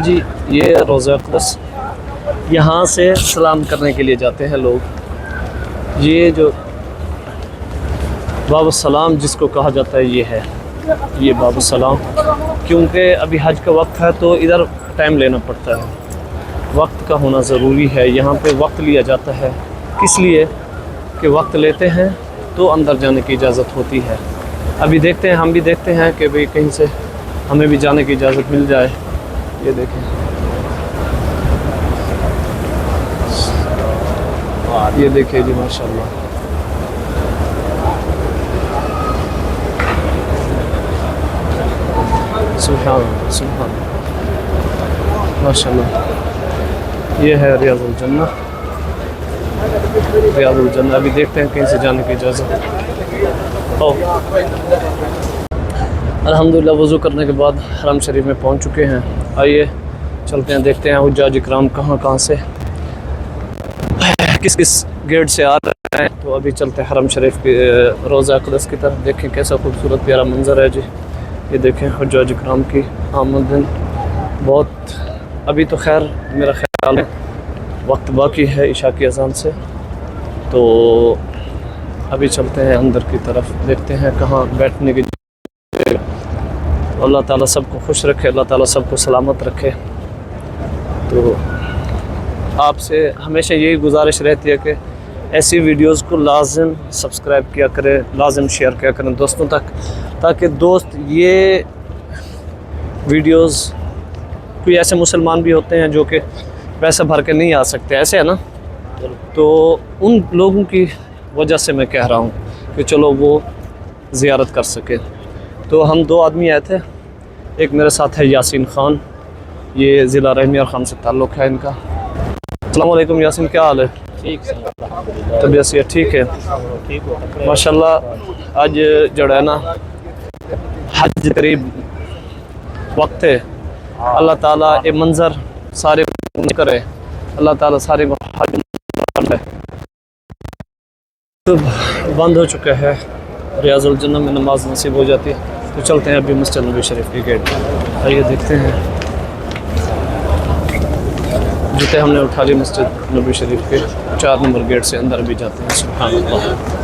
जी ये रोज़ा अक़दस, यहाँ से सलाम करने के लिए जाते हैं लोग। ये जो बाब सलाम जिसको कहा जाता है, ये है ये बाब सलाम, क्योंकि अभी हज का वक्त है तो इधर टाइम लेना पड़ता है, वक्त का होना ज़रूरी है। यहाँ पे वक्त लिया जाता है, किस लिए कि वक्त लेते हैं तो अंदर जाने की इजाज़त होती है। अभी देखते हैं, हम भी देखते हैं कि भाई कहीं से हमें भी जाने की इजाज़त मिल जाए। ये देखें, ये देखिए जी माशाल्लाह। सुभान अल्लाह, सुभान अल्लाह, माशाल्लाह। ये है रियाज़ुल जन्नह, रियाज़ुल जन्नह। अभी देखते हैं कहीं से जाने की इजाज़त। अल्हम्दुलिल्लाह वज़ू करने के बाद हरम शरीफ में पहुंच चुके हैं। आइए चलते हैं, देखते हैं हुज्जाज इकराम कहाँ कहाँ से किस किस गेट से आ रहे हैं। तो अभी चलते हैं हरम शरीफ के रोज़ा अक़दस की तरफ। देखें कैसा खूबसूरत प्यारा मंज़र है जी। ये देखें हुज्जाज इकराम की आमदन बहुत। अभी तो खैर मेरा ख्याल है वक्त बाकी है इशा की अज़ान से, तो अभी चलते हैं अंदर की तरफ, देखते हैं कहाँ बैठने की। अल्लाह ताला सबको खुश रखे, अल्लाह ताला सबको सलामत रखे। तो आपसे हमेशा यही गुजारिश रहती है कि ऐसी वीडियोस को लाजिम सब्सक्राइब किया करें, लाजिम शेयर किया करें दोस्तों तक, ताकि दोस्त ये वीडियोस, कोई ऐसे मुसलमान भी होते हैं जो कि पैसे भर के नहीं आ सकते, ऐसे है ना, तो उन लोगों की वजह से मैं कह रहा हूँ कि चलो वो ज़ियारत कर सके। तो हम दो आदमी आए थे, एक मेरे साथ है यासीन ख़ान, ये ज़िला रहमियार ख़ान से ताल्लुक़ है इनका। अस्सलाम वालेकुम यासीन, क्या हाल है? ठीक है, तबीयत से ठीक है? ठीक माशाल्लाह। आज जड़ा है ना हज करीब वक्त है, अल्लाह ताला ये मंज़र सारे करे, अल्लाह ताला सारे हज तो बंद हो चुका है, रियाज़ुल जन्नह में नमाज नसीब हो जाती है। तो चलते हैं अभी मस्जिद नबी शरीफ के गेट, आइए देखते हैं। जूते हमने उठा लिए मस्जिद नबी शरीफ के 4 नंबर गेट से, अंदर भी जाते हैं। सुभान अल्लाह।